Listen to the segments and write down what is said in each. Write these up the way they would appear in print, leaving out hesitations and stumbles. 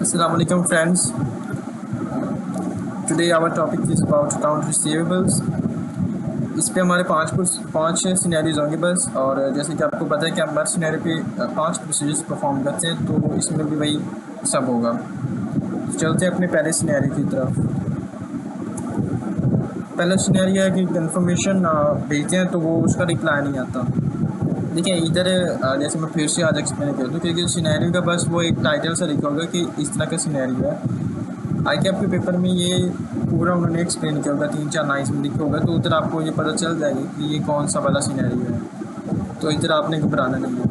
Assalamu alaikum friends. Today our topic is about account receivables. इस पे हमारे पाँच सिनेरियोज होंगे बस। और जैसे कि आपको पता है कि हम हर सिनेरियो पे 5 प्रोसीजर्स परफॉर्म करते हैं, तो इसमें भी वही सब होगा। तो चलते हैं अपने पहले सिनेरियो की तरफ। पहला सिनेरियो है कि कंफर्मेशन भेजते हैं तो वो उसका रिप्लाई नहीं आता। देखिए इधर जैसे मैं फिर से आज एक्सप्लेन कर दूँ, क्योंकि सिनेरियो का बस वो एक टाइटल सा लिखा होगा कि इस तरह का सिनेरियो है। आई के आपके पेपर में ये पूरा उन्होंने एक्सप्लेन किया होगा, 3-4 लाइन्स में लिखा होगा, तो उधर आपको ये पता चल जाएगा कि ये कौन सा वाला सिनेरियो है। तो इधर आपने घबराना नहीं है,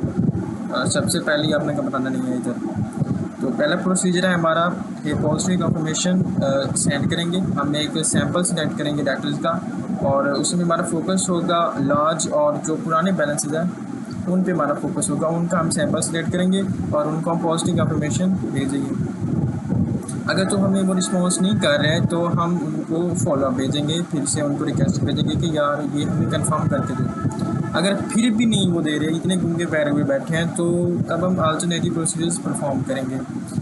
सबसे पहले ही आपने घबराना नहीं है इधर। तो पहला प्रोसीजर है हमारा, ये पॉजिटिव कंफर्मेशन सेंड करेंगे। हम एक सैम्पल सेलेक्ट करेंगे डैटर्स का, और उसमें हमारा फोकस होगा लार्ज और जो पुराने बैलेंसेज हैं उन पे हमारा फोकस होगा। उनका हम सैम्पल सेलेक्ट करेंगे और उनको हम पॉजिटिव कंफर्मेशन भेजेंगे। अगर तो हमें वो रिस्पॉन्स नहीं कर रहे हैं तो हम उनको फॉलो अप भेजेंगे, फिर से उनको रिक्वेस्ट भेजेंगे कि यार ये हमें कंफर्म करके दो। अगर फिर भी नहीं वो दे रहे, इतने गूंगे पैर हुए बैठे हैं, तो अब हम अल्टरनेटिव प्रोसीजर्स परफॉर्म करेंगे।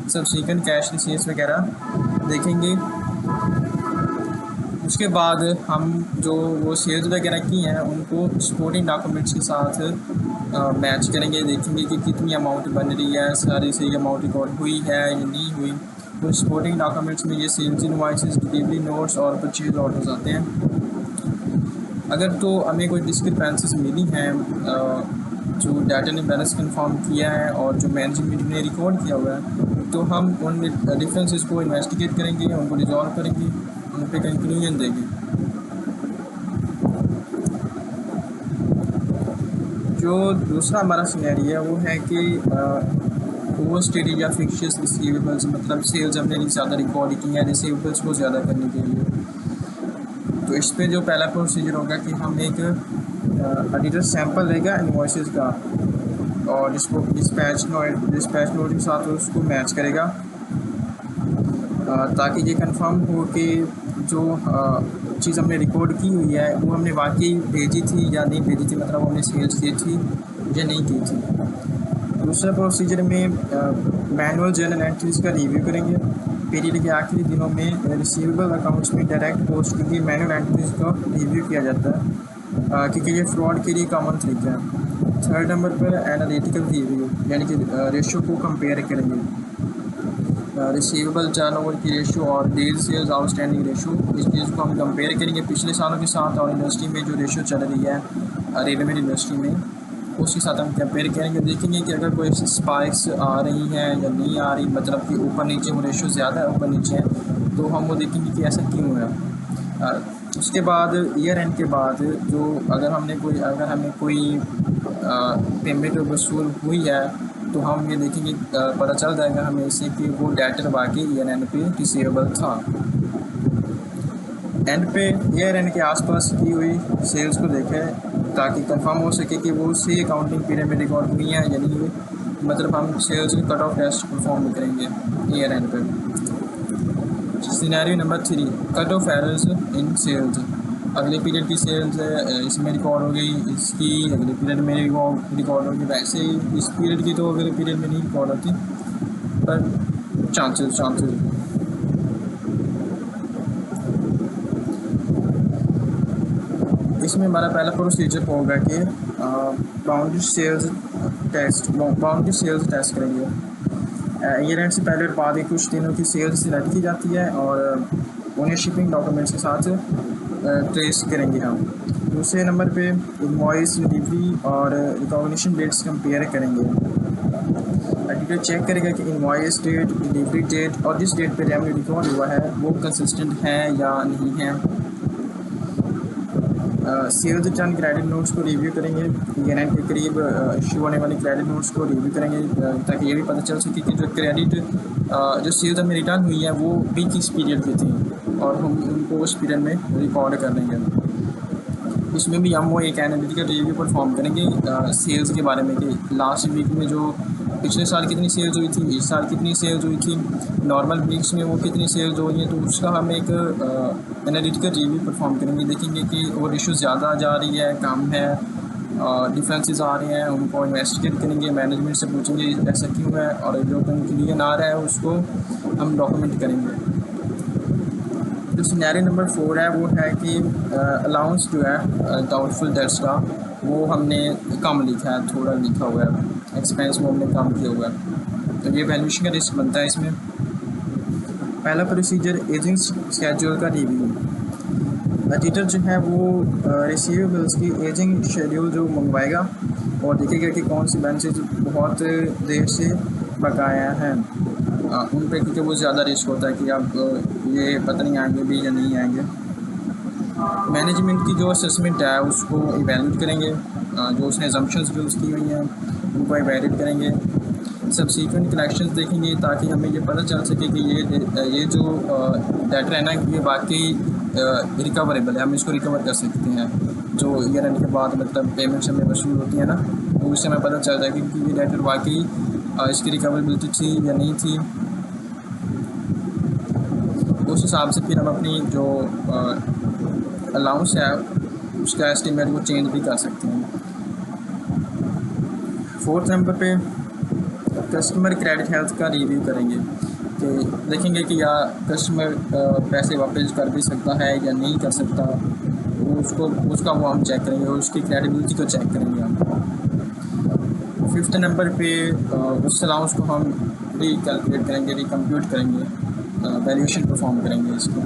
सब्सिक्वेंट कैश रिसीट्स वगैरह देखेंगे। उसके बाद हम जो वो सेल्स वगैरह की हैं उनको सपोर्टिंग डॉक्यूमेंट्स के साथ मैच करेंगे। देखेंगे कि कितनी अमाउंट बन रही है, सारी सही अमाउंट रिकॉर्ड हुई है या नहीं हुई। तो सपोर्टिंग डॉक्यूमेंट्स में ये सेल्स इनवॉइसेस, डिलीवरी नोट्स और परचेज ऑर्डर्स आते हैं। अगर तो हमें कोई डिस्क्रिपेंसीज मिली हैं, जो डाटा ने बैलेंस कंफर्म किया है और जो मैनेजमेंट ने रिकॉर्ड किया हुआ है, तो हम उन डिफरेंसेस को इन्वेस्टिगेट करेंगे, उनको रिजॉल्व करेंगे, उन पर कंक्लूजन देंगे। जो दूसरा हमारा सिनेरियो है वो है कि ओवर स्टेटेड या फिक्शियस रिसीवेबल्स, मतलब सेल्स हमने ज़्यादा रिकॉर्ड की है रिसीवेबल्स को ज़्यादा करने के लिए। तो इस पर जो पहला प्रोसीजर होगा कि हम एक एडिटर सैंपल लेगा इनवॉइसेस का और डिस्पैच नोट के साथ उसको मैच करेगा, ताकि ये कंफर्म हो कि जो चीज़ हमने रिकॉर्ड की हुई है वो हमने वाकई भेजी थी या नहीं भेजी थी, मतलब हमने सेल्स की थी या नहीं की थी। दूसरा प्रोसीजर में मैनुअल जर्नल एंट्रीज़ का रिव्यू करेंगे। पीरियड के आखिरी दिनों में रिसीवेबल अकाउंट्स में डायरेक्ट पोस्ट की गई मैनुअल एंट्रीज़ का रिव्यू किया जाता है, क्योंकि ये फ्रॉड के लिए कॉमन तरीका है। थर्ड नंबर पर एनालिटिकल रिव्यू, यानी कि रेशो को कंपेयर करेंगे। रिसीवेबल टर्नओवर की रेशो और डेज सेल्स आउटस्टैंडिंग रेशो, इस चीज़ को हम कंपेयर करेंगे पिछले सालों के साथ, और इंडस्ट्री में जो रेशो चल रही है रेडीमेड इंडस्ट्री में उसके साथ हम कंपेयर करेंगे। देखेंगे कि अगर कोई स्पाइक्स आ रही हैं या नहीं आ रही, मतलब कि ऊपर नीचे वो रेशो ज़्यादा है ऊपर नीचे है, तो हम वो देखेंगे कि ऐसा क्यों है। उसके बाद ईयर एंड के बाद जो अगर हमें कोई पेमेंट वसूल हुई है, तो हम ये देखेंगे, पता चल जाएगा हमें इससे कि वो डेटर वाकई ईयर एंड पे रिसीवेबल था। एंड पे ईयर एंड के आसपास की हुई सेल्स को देखें, ताकि कंफर्म हो सके कि वो उसी अकाउंटिंग पीरियड में रिकॉर्ड हुई है या नहीं हुई, मतलब हम सेल्स के कट ऑफ टेस्ट परफॉर्म करेंगे ईयर एंड पे। Scenario number 3, cut off errors in sales. अगले पीरियड की सेल्स इसमें रिकॉर्ड हो गई, इसकी अगले पीरियड में रिकॉर्ड होगी, वैसे ही इस पीरियड की तो अगले पीरियड में नहीं रिकॉर्ड होती, पर चांसेस। इसमें हमारा पहला प्रोसीजर होगा कि बाउंड्री सेल्स टेस्ट करेंगे। ईयर एंड से पहले और बाद में कुछ दिनों की सेल्स सिलेक्ट की जाती है और उन्हें शिपिंग डॉक्यूमेंट्स के साथ ट्रेस करेंगे हम। दूसरे नंबर पे इनवॉइस, डिलीवरी और रिकॉग्निशन डेट्स कंपेयर करेंगे। एडिटर चेक करेगा कि इनवॉइस डेट, डिलीवरी डेट और जिस डेट पे रेवेन्यू रिकॉर्ड हुआ है वो कंसिस्टेंट है या नहीं है। सेल्स रिटर्न क्रेडिट नोट्स को रिव्यू करेंगे। ईयर एंड के करीब इशू होने वाले क्रेडिट नोट्स को रिव्यू करेंगे, ताकि ये भी पता चल सके कि जो सेल्स हमें रिटर्न हुई है वो भी किस पीरियड की थी, और हम उनको उस पीरियड में रिकॉर्ड कर लेंगे। इसमें भी हम वो एक एनालिटिकल रिव्यू परफॉर्म करेंगे सेल्स के बारे में, कि लास्ट वीक में जो पिछले साल कितनी सेल्स हुई थी, इस साल कितनी सेल्स हुई थी, नॉर्मल वीक्स में वो कितनी सेल्स हो रही हैं। तो उसका हम एक एनालिटिकल रिव्यू परफॉर्म करेंगे। देखेंगे कि वो रेशो ज़्यादा जा रही है, कम है, डिफरेंसेस आ रहे हैं उनको इन्वेस्टिगेट करेंगे, मैनेजमेंट से पूछेंगे ऐसा क्यों है, और जो कंक्लूजन आ रहा है उसको हम डॉक्यूमेंट करेंगे। जो सिनेरियो नंबर 4 है वो है कि अलाउंस जो है डाउटफुल डेट्स का वो हमने कम लिखा है, थोड़ा लिखा हुआ है, एक्सपेंस वो हमने कम किया हुआ है, तो ये वैल्यूएशन का रिस्क बनता है इसमें। पहला प्रोसीजर एजिंग स्केड्यूल का रिव्यू। एडिटर जो है वो रिसीवेबल्स की एजिंग शेड्यूल जो मंगवाएगा और देखेगा कि कौन सी बेंचेज बहुत देर से बकाया हैं उन पर, क्योंकि वो ज़्यादा रिस्क होता है कि अब ये पता नहीं आएंगे भी या नहीं आएंगे। मैनेजमेंट की जो असेसमेंट है उसको इवैल्यूएट करेंगे, जो उसने असम्पशंस यूज़ की हुई हैं उनको इवैल्यूएट करेंगे। सब्सिक्वेंट कलेक्शंस देखेंगे ताकि हमें ये पता चल सके कि ये जो डेटा है ना ये वाकई रिकवरेबल है, हम इसको रिकवर कर सकते हैं। जो ईयर एंड के बाद मतलब पेमेंट्स हमें वसूल होती है ना, तो उससे हमें पता चल जाएगा कि ये डेटा वाकई इसकी रिकवरेबिलिटी थी या नहीं थी। उस हिसाब से फिर हम अपनी जो अलाउंस है उसका एस्टीमेट वो चेंज भी कर सकते हैं। 4th नंबर पे कस्टमर क्रेडिट हेल्थ का रिव्यू करेंगे कि देखेंगे कि या कस्टमर पैसे वापस कर भी सकता है या नहीं कर सकता, उसका वो हम चेक करेंगे, उसकी क्रेडिबिलिटी को चेक करेंगे हम। 5th नंबर पे उस अलाउंस को हम रिकैलकुलेट करेंगे, रिकम्प्यूट करेंगे, वैल्यूएशन परफॉर्म करेंगे इसको।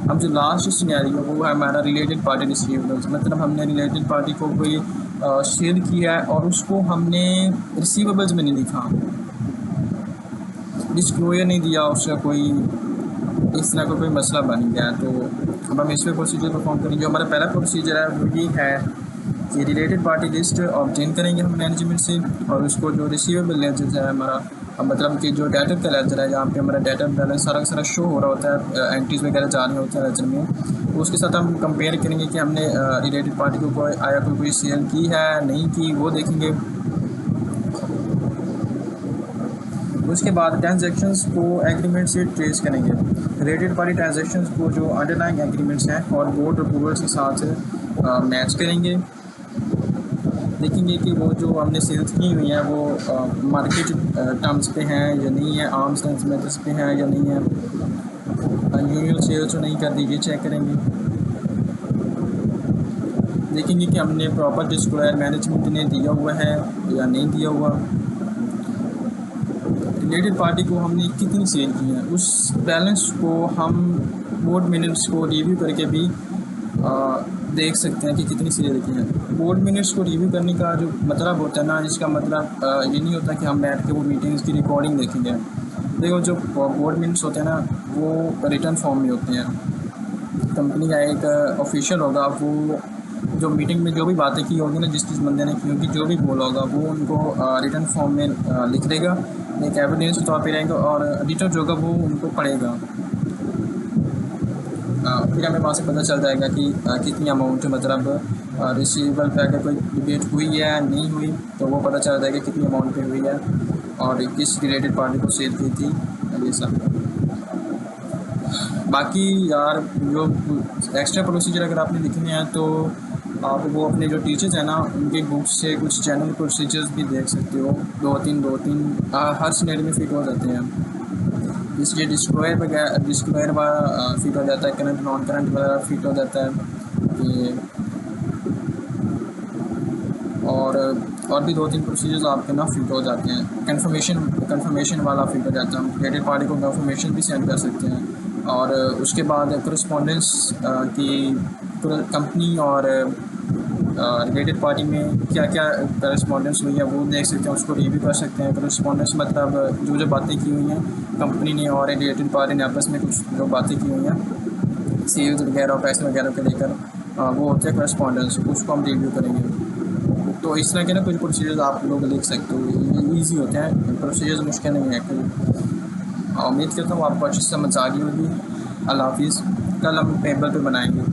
अब जो लास्ट सिनेरियो वो है हमारा रिलेटेड पार्टी रिसीवेबल्स, मतलब हमने रिलेटेड पार्टी को कोई सेल किया है और उसको हमने रिसीवेबल्स में नहीं लिखा, डिस्क्लोजर नहीं दिया, उसका कोई इस तरह का कोई मसला बन गया, तो अब हम इस पर प्रोसीजर परफॉर्म करेंगे। जो हमारा पहला प्रोसीजर है वो ये है कि रिलेटेड पार्टी लिस्ट ऑब्टेन करेंगे हम मैनेजमेंट से, और उसको जो रिसीवेबल लेजर है हमारा, मतलब कि जो डेटर का लेजर है जहाँ पे हमारा डेटा बैलेंस सारा सारा शो हो रहा होता है, एंट्रीज वगैरह जा रहे होते हैं लेजर में, तो उसके साथ हम कंपेयर करेंगे कि हमने रिलेटेड पार्टी को कोई सेल की है नहीं की, वो देखेंगे। उसके बाद ट्रांजैक्शंस को एग्रीमेंट से ट्रेस करेंगे, रिलेटेड पार्टी ट्रांजैक्शंस को जो अंडरलाइंग एग्रीमेंट्स हैं और बोर्ड अप्रूवल्स के साथ मैच करेंगे, देखेंगे कि वो जो हमने सेल्स की हुई हैं वो मार्केट टर्म्स पे हैं या नहीं है, आर्म्स लेंथ मेथड्स पे हैं या नहीं है, अनयूजुअल सेल्स तो नहीं कर दी, ये चेक करेंगे। देखेंगे कि हमने प्रॉपर डिस्क्लोजर मैनेजमेंट ने दिया हुआ है या नहीं दिया हुआ, रिलेटेड पार्टी को हमने कितनी सेल की है, उस बैलेंस को हम बोर्ड मिनट्स को रिव्यू करके भी देख सकते हैं कि कितनी सेल की है। बोर्ड मिनट्स को रिव्यू करने का जो मतलब होता है ना, इसका मतलब ये नहीं होता कि हम बैठ के वो मीटिंग्स की रिकॉर्डिंग देखेंगे। देखो जो बोर्ड मिनट्स होते हैं ना वो रिटर्न फॉर्म में होते हैं, कंपनी का एक ऑफिशियल होगा, वो जो मीटिंग में जो भी बातें की होगी ना, जिस बंदे ने की होगी, जो भी बोला होगा वो उनको रिटर्न फॉर्म में लिख देगा, एक एविडेंस के तौर पर रहेगा, और एडिटर जो होगा वो उनको पढ़ेगा। फिर हमें वहाँ से पता चल जाएगा कि कितनी अमाउंट मतलब रिसीवेबल पे अगर कोई डिबेट हुई है नहीं हुई तो वो पता चल जाएगा कितनी अमाउंट पे हुई है और किस रिलेटेड पार्टी को सेल की थी, ये सब। बाकी यार जो एक्स्ट्रा प्रोसीजर अगर आपने लिखने हैं तो आप वो अपने जो टीचर्स हैं ना उनकी बुक्स से कुछ जनरल प्रोसीजर्स भी देख सकते हो, दो तीन हर सिनेरियो में फिट हो जाते हैं। इसलिए डिस्क्लोजर वाला फिट हो जाता है, करंट नॉन करंट वाला फिट हो जाता है कि और भी 2-3 प्रोसीजर्स आपके ना फिट हो जाते हैं। कन्फर्मेशन वाला फिट हो जाता है, हम रिलेटेड पार्टी को कन्फर्मेशन भी सेंड कर सकते हैं, और उसके बाद करस्पॉन्डेंस की कंपनी और रिलेटेड पार्टी में क्या क्या करस्पॉन्डेंस हुई है वो देख सकते हैं, उसको रिव्यू कर सकते हैं। करस्पॉन्डेंस मतलब जो बातें की हुई हैं कंपनी ने और रिलेटेड पार्टी ने आपस में कुछ जो बातें की हुई हैं सेल्स वगैरह और पैसे वगैरह को लेकर, वो होते हैं करस्पॉन्डेंस, उसको हम रिव्यू करेंगे। तो इस तरह के ना कुछ प्रोसीजर्स आप लोग लिख सकते हो, ईजी होते हैं, प्रोसीजर्स मुश्किल नहीं है कोई। उम्मीद करता हूँ आपको अच्छी समझ आ गई होगी। अल्लाह हाफिज़, कल हम पेपर पे बनाएंगे।